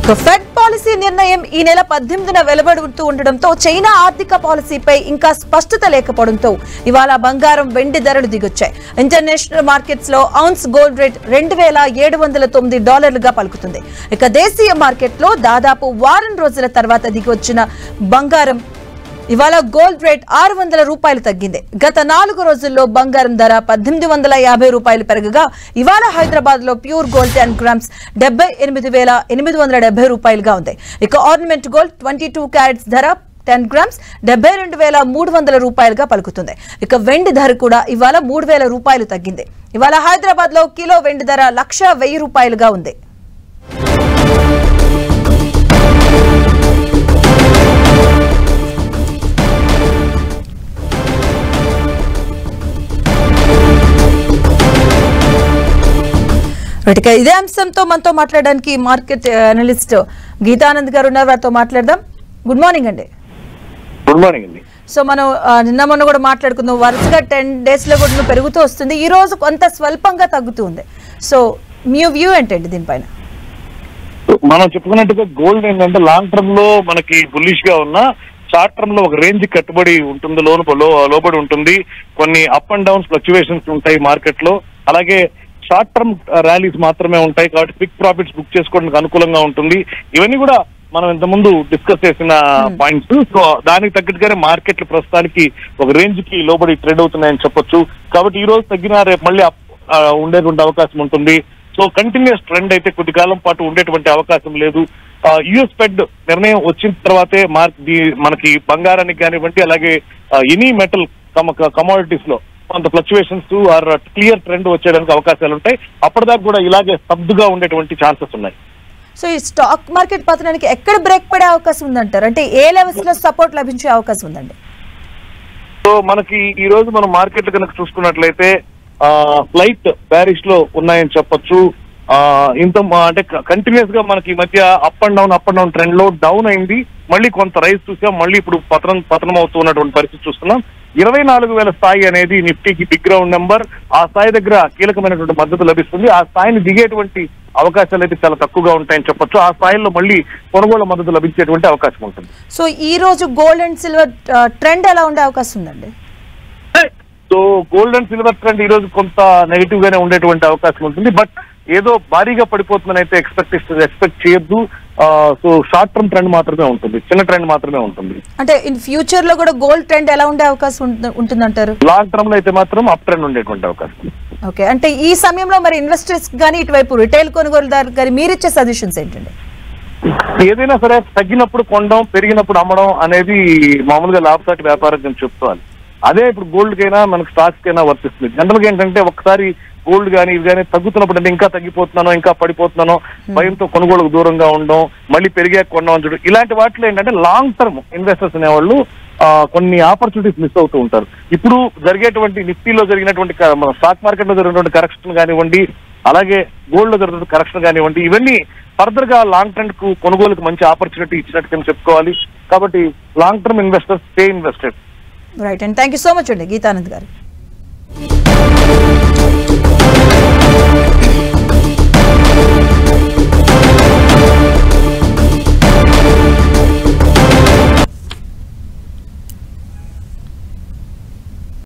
Fed policy నిర్ణయం ఈ నెల 18న వెలువడుతూ ఉండడంతో చైనా ఆర్థిక పాలసీపై ఇంకా స్పష్టత లేకపోవడంతో ఇవాళ బంగారం వెండి ధరలు దిగొచ్చాయి. ఇంటర్నేషనల్ మార్కెట్స్ లో ఔన్స్ గోల్డ్ రేట్ $2,709గా పలుకుతుంది. ఇక దేశీయ మార్కెట్లో దాదాపు వారం రోజుల తర్వాత దిగొచ్చిన బంగారం ఇవాళ గోల్డ్ రేట్ $600 తగ్గింది. గత 4 రోజుల్లో బంగారం ధర $1,850 పెరగగా ఇవాళ హైదరాబాద్ లో ప్యూర్ గోల్డ్ 10 గ్రామ్స్ $78,870గా ఉంది. ఇక ఆర్నమెంట్ గోల్డ్ 22 క్యారెట్స్ ధర 10 గ్రామ్స్ $72,300గా పలుకుతుంది. ఇక వెండి ధర కూడా ఇవాళ $3,000 తగ్గింది. ఇవాళ హైదరాబాద్ లో కిలో వెండి ధర $1,1000గా ఉంది. ఇదే అంశంతో మనతో మాట్లాడడానికి మార్కెట్ అనలిస్ట్ గీతానంద్ గారు ఉన్నారు. వారితో మాట్లాడదాం. గుడ్ మార్నింగ్ అండి. గుడ్ మార్నింగ్ అండి. సో మనం నిన్న మొన్న కూడా మాట్లాడుకుందాం, వరుసగా 10 days లో కూడా పెరుగుతూ వస్తుంది. ఈ రోజు కొంత స్వల్పంగా తగ్గుతుంది. సో మీ వ్యూ ఏంటండి దీనిపైన? మనం చెప్పుకున్నట్టుగా గోల్డ్ ఏంటంటే లాంగ్ టర్మ్ లో మనకి బుల్లిష్ గా ఉన్న, షార్ట్ టర్మ్ లో ఒక రేంజ్ కట్టుబడి ఉంటుంది, లోబడి ఉంటుంది. కొన్ని అప్ అండ్ డౌన్స్ ఫ్లక్చువేషన్స్ ఉంటాయి మార్కెట్ లో. అలాగే షార్ట్ టర్మ్ ర్యాలీస్ మాత్రమే ఉంటాయి కాబట్టి క్విక్ ప్రాఫిట్స్ బుక్ చేసుకోవడానికి అనుకూలంగా ఉంటుంది. ఇవన్నీ కూడా మనం ఇంతకుముందు డిస్కస్ చేసిన పాయింట్స్. సో దానికి తగ్గట్టుగానే మార్కెట్లు ప్రస్తుతానికి ఒక రేంజ్ కి లోబడి ట్రేడ్ అవుతున్నాయని చెప్పొచ్చు. కాబట్టి ఈ రోజు తగ్గిన రేపు మళ్ళీ ఉండేటువంటి అవకాశం ఉంటుంది. సో కంటిన్యూస్ ట్రెండ్ అయితే కొద్ది కాలం పాటు ఉండేటువంటి అవకాశం లేదు. యుఎస్ ఫెడ్ నిర్ణయం వచ్చిన తర్వాతే మనకి బంగారానికి కానివ్వండి, అలాగే ఎనీ మెటల్ కమోడిటీస్ లో కొంత ఫ్లక్చువేషన్స్ ఆర్ క్లియర్ ట్రెండ్ వచ్చేయడానికి అవకాశాలు ఉంటాయి. అప్పటిదాకా కూడా ఇలాగే స్తబ్దుగా ఉండేటువంటి ఛాన్సెస్ ఉన్నాయి. సో ఈ స్టాక్ మార్కెట్ పతనానికి ఎక్కడ బ్రేక్ పడే అవకాశం ఉందంటారు? అంటే ఏ లెవెల్స్ లో సపోర్ట్ లభించే అవకాశం ఉందండి? సో మనకి ఈ రోజు మనం మార్కెట్ కనుక చూసుకున్నట్లయితే ఫ్లైట్ ప్యారిస్ లో ఉన్నాయని చెప్పొచ్చు. ఇంత అంటే కంటిన్యూస్ గా మనకి ఈ మధ్య అప్ అండ్ డౌన్ ట్రెండ్ లో డౌన్ అయింది. మళ్ళీ కొంత రైజ్ చూసాం, మళ్ళీ ఇప్పుడు పతనం అవుతూ ఉన్నటువంటి పరిస్థితి చూస్తున్నాం. 24,000 స్థాయి అనేది నిఫ్టీకి బిగ్ గ్రౌండ్ నెంబర్. ఆ స్థాయి దగ్గర కీలకమైనటువంటి మద్దతు లభిస్తుంది. ఆ స్థాయిని దిగేటువంటి అవకాశాలు అయితే చాలా తక్కువగా ఉంటాయని చెప్పొచ్చు. ఆ స్థాయిలో మళ్ళీ కొనుగోలు మద్దతు లభించేటువంటి అవకాశం ఉంటుంది. సో ఈ రోజు గోల్డ్ అండ్ సిల్వర్ ట్రెండ్ ఎలా ఉండే అవకాశం ఉందండి? So gold and silver trend ఈ రోజు కొంత నెగిటివ్ గానే ఉండేటువంటి అవకాశం ఉంటుంది. బట్ ఏదో భారీగా పడిపోతుందని అయితే ఎక్స్పెక్ట్ చేయొద్దు. సో షార్ట్ టర్మ్ ట్రెండ్ మాత్రమే ఉంటుంది, చిన్న ట్రెండ్ మాత్రమే ఉంటుంది. అంటే ఇన్ ఫ్యూచర్ లో కూడా గోల్డ్ ట్రెండ్ ఎలా ఉండే అవకాశం ఉంటుందంటారు? లాంగ్ టర్మ్ లో అయితే మాత్రం అప్ ట్రెండ్ ఉండేటువంటి అవకాశం. ఓకే, అంటే ఈ సమయంలో మరి ఇన్వెస్టర్స్ కానీ ఇటువైపు రిటైల్ కొనుగోలుదారు కానీ మీరిచ్చే సజెషన్స్ ఏంటండి? ఏదైనా సరే తగ్గినప్పుడు కొనడం, పెరిగినప్పుడు అమ్మడం అనేది మామూలుగా లాభసాటి వ్యాపారం నేను చెప్తాను. అదే ఇప్పుడు గోల్డ్ కైనా మనకు స్టాక్స్ కైనా వర్తిస్తుంది. జనరల్ గా ఏంటంటే ఒకసారి గోల్డ్ కానీ ఇవి కానీ తగ్గుతున్నప్పుడు అంటే ఇంకా తగ్గిపోతున్నానో ఇంకా పడిపోతున్నానో భయంతో కొనుగోలుకు దూరంగా ఉండడం, మళ్ళీ పెరిగాక కొనడం చూడడం, ఇలాంటి వాటిలో ఏంటంటే లాంగ్ టర్మ్ ఇన్వెస్టర్స్ అనేవాళ్ళు కొన్ని ఆపర్చునిటీస్ మిస్ అవుతూ ఉంటారు. ఇప్పుడు జరిగేటువంటి నిఫ్టీలో జరిగినటువంటి స్టాక్ మార్కెట్ లో జరిగినటువంటి కరెక్షన్ కానివ్వండి, అలాగే గోల్డ్ లో జరిగిన కరెక్షన్ కానివ్వండి, ఇవన్నీ ఫర్దర్ గా లాంగ్ ట్రెండ్ కు కొనుగోలుకు మంచి ఆపర్చునిటీ ఇచ్చినట్టు చెప్పుకోవాలి. కాబట్టి long term investors stay invested. Right, and thank you so much అండి గీతానంద్ గారు.